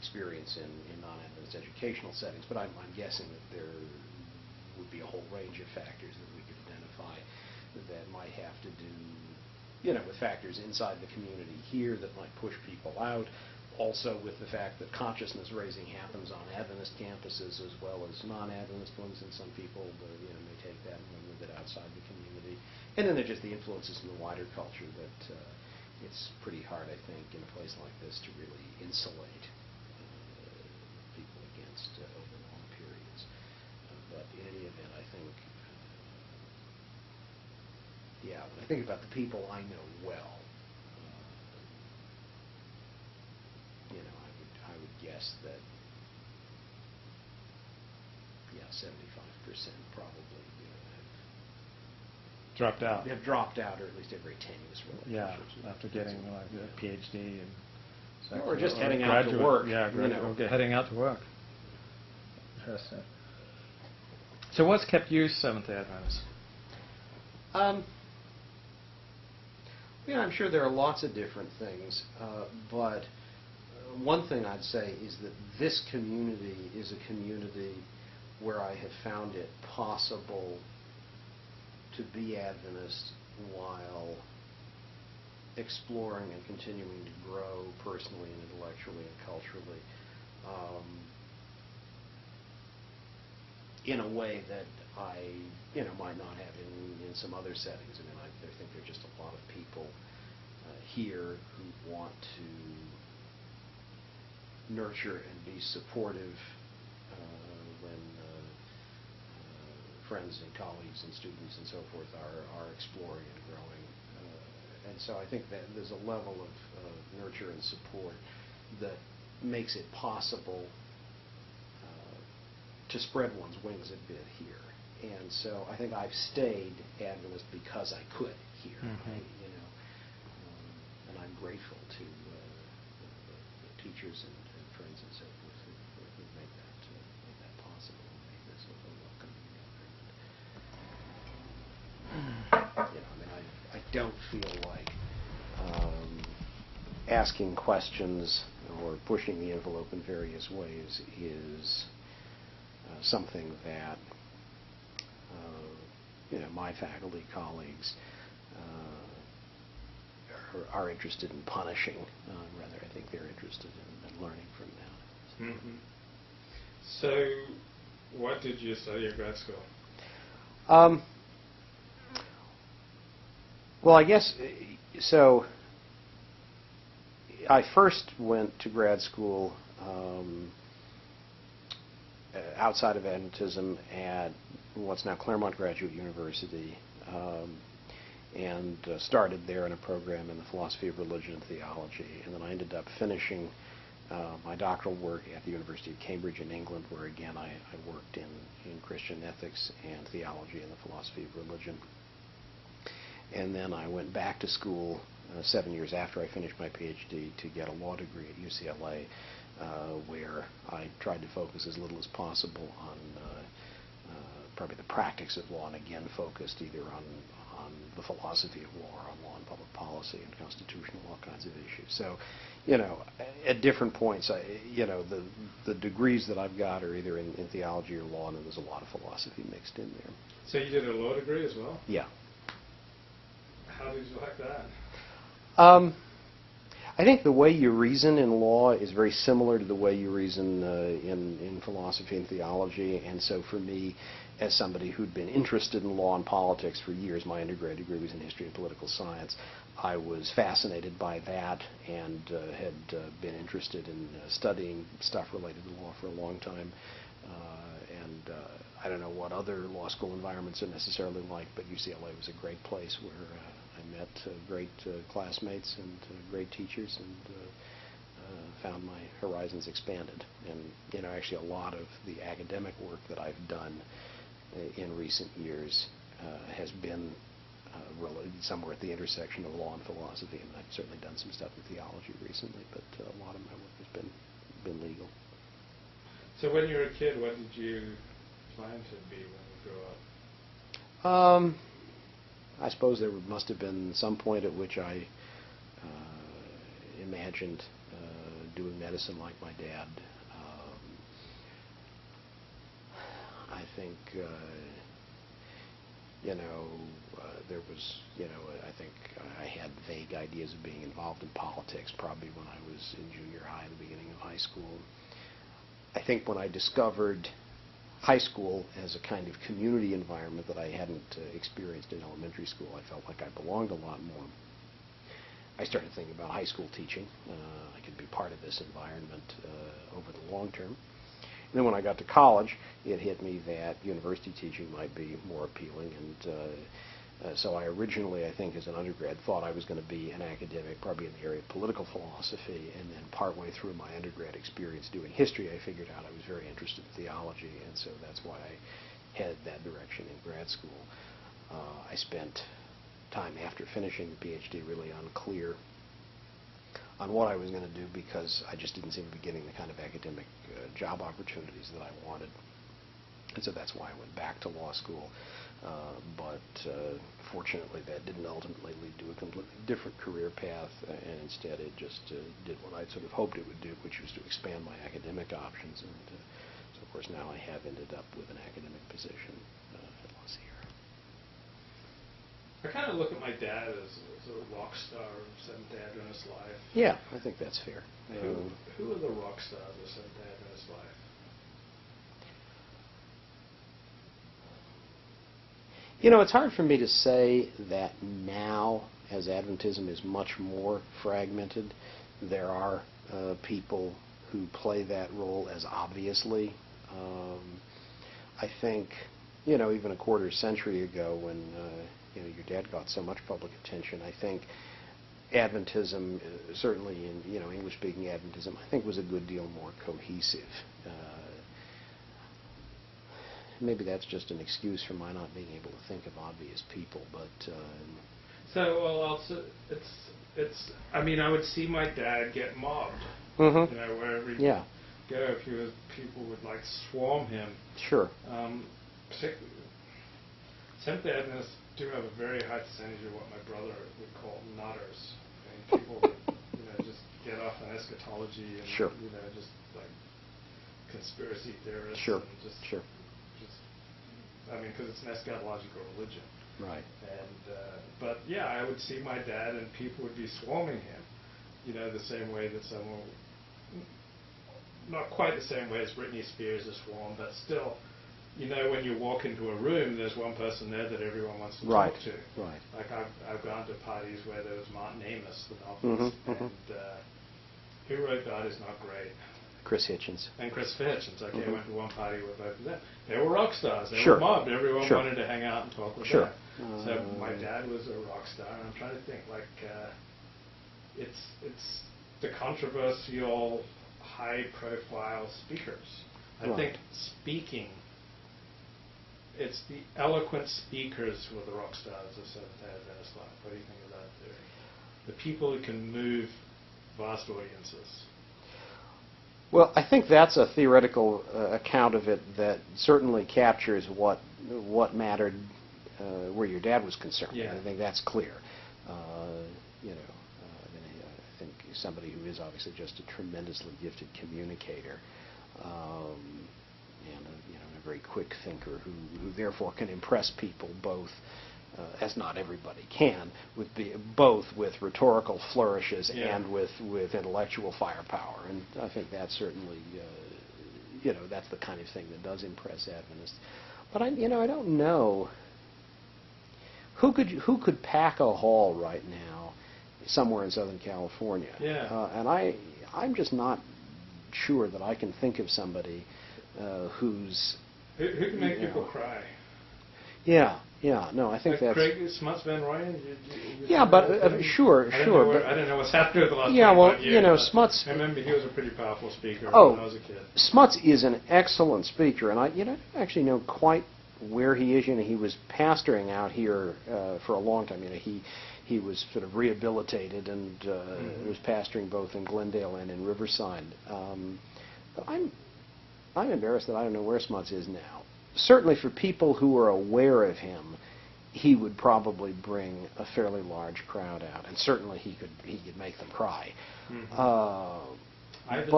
experience in non-Adventist educational settings, but I'm guessing that there would be a whole range of factors that we could identify that might have to do, with factors inside the community here that might push people out. Also with the fact that consciousness raising happens on Adventist campuses as well as non-Adventist ones, and some people may take that and run with it outside the community. And then there's just the influences in the wider culture that it's pretty hard, I think, in a place like this to really insulate people against over long periods. But in any event, I think, when I think about the people I know well, I would guess that, 75% probably, dropped out. Have dropped out, or at least have very tenuous relationships. Yeah, after getting like a PhD and or just heading out to work. Yeah, heading out to work. Interesting. So what's kept you Seventh-day Adventist? I'm sure there are lots of different things, but one thing I'd say is that this community is a community where I have found it possible to be Adventist while exploring and continuing to grow personally and intellectually and culturally in a way that I might not have in some other settings. I think there are just a lot of people here who want to nurture and be supportive when friends and colleagues and students and so forth are exploring and growing. And so I think that there's a level of nurture and support that makes it possible to spread one's wings a bit here. And so I think I've stayed Adventist because I could here. And I'm grateful to the teachers and friends and so forth who made that possible and made this a welcoming environment. I don't feel like asking questions or pushing the envelope in various ways is something that my faculty colleagues are interested in punishing. Rather, I think they're interested in learning from that. Mm-hmm. So, what did you study at grad school? Well, I guess so. I first went to grad school outside of Adventism at what's now Claremont Graduate University, and started there in a program in the philosophy of religion and theology. And then I ended up finishing my doctoral work at the University of Cambridge in England, where again I worked in Christian ethics and theology and the philosophy of religion. And then I went back to school 7 years after I finished my PhD to get a law degree at UCLA, where I tried to focus as little as possible on probably the practice of law, and again focused either on the philosophy of law or on law and public policy and constitutional law kinds of issues. So, at different points, the degrees that I've got are either in theology or law, and there's a lot of philosophy mixed in there. So you did a law degree as well? Yeah. How did you like that? I think the way you reason in law is very similar to the way you reason in philosophy and theology, and so for me, as somebody who'd been interested in law and politics for years, my undergrad degree was in history and political science, I was fascinated by that and had been interested in studying stuff related to law for a long time. And I don't know what other law school environments are necessarily like, but UCLA was a great place where I met great classmates and great teachers, and found my horizons expanded. And actually a lot of the academic work that I've done in recent years has been somewhere at the intersection of law and philosophy, and I've certainly done some stuff in theology recently, but a lot of my work has been legal. So when you were a kid, what did you plan to be when you grew up? I suppose there must have been some point at which I imagined doing medicine like my dad. I think, there was, I think I had vague ideas of being involved in politics probably when I was in junior high, the beginning of high school. I think when I discovered high school as a kind of community environment that I hadn't experienced in elementary school, I felt like I belonged a lot more. I started thinking about high school teaching. I could be part of this environment over the long term. And then when I got to college, it hit me that university teaching might be more appealing. And so I originally, I think, as an undergrad, thought I was going to be an academic, probably in the area of political philosophy. And then partway through my undergrad experience doing history, I figured out I was very interested in theology. And so that's why I headed that direction in grad school. I spent time after finishing the PhD really unclear on what I was going to do because I just didn't seem to be getting the kind of academic job opportunities that I wanted. And so that's why I went back to law school. But fortunately, that didn't ultimately lead to a completely different career path, and instead it just did what I'd sort of hoped it would do, which was to expand my academic options. And so, of course, now I have ended up with an academic position at La Sierra. I kind of look at my dad as a rock star of Seventh-day Adventist life. Yeah, I think that's fair. Who are the rock stars of Seventh-day Adventist life? It's hard for me to say that now, as Adventism is much more fragmented, there are people who play that role as obviously. I think, even a quarter century ago when your dad got so much public attention, I think Adventism, certainly in English-speaking Adventism, I think was a good deal more cohesive. Maybe that's just an excuse for my not being able to think of obvious people, but. It's. I mean, I would see my dad get mobbed. Mm-hmm. Wherever he'd Yeah. go, people would like swarm him. Sure. Seventh-day Adventists do have a very high percentage of what my brother would call nutters. I mean, people would, just get off on eschatology and, Sure. just like conspiracy theorists. Sure. And Sure. Because it's an eschatological religion. Right. And but yeah, I would see my dad, and people would be swarming him. The same way that someone, not quite the same way as Britney Spears is swarmed, but still. When you walk into a room, there's one person there that everyone wants to Right. talk to. Right. Like I've gone to parties where there was Martin Amis, the novelist, Mm-hmm. and who wrote God Is Not Great? Chris Hitchens. And Chris Hitchens. I Mm-hmm. went to one party with both of them. They were rock stars. They Sure. were mobbed. Everyone Sure. wanted to hang out and talk with Sure. them. So my dad was a rock star, and I'm trying to think it's the controversial, high-profile speakers. I think speaking. It's the eloquent speakers who are the rock stars of Seventh-day Adventist life. What do you think of that theory? The people who can move vast audiences. Well, I think that's a theoretical account of it that certainly captures what mattered where your dad was concerned. Yeah. I think that's clear. I think somebody who is obviously just a tremendously gifted communicator. And a very quick thinker who therefore can impress people both, as not everybody can, both with rhetorical flourishes and with intellectual firepower. And I think that's certainly, that's the kind of thing that does impress Adventists. But I don't know who could pack a hall right now somewhere in Southern California. Yeah. And I'm just not sure that I can think of somebody who's... Who can make people cry? Yeah, no, I think that's... Craig Smuts Van Ryan? Yeah, but sure. I don't know what's happened with the last 25 years. Smuts... I remember he was a pretty powerful speaker when I was a kid. Smuts is an excellent speaker, and I don't actually know quite where he is. He was pastoring out here for a long time. He was sort of rehabilitated and was pastoring both in Glendale and in Riverside. But I'm embarrassed that I don't know where Smuts is now. Certainly for people who are aware of him, he would probably bring a fairly large crowd out, and certainly he could make them cry. Mm-hmm. I but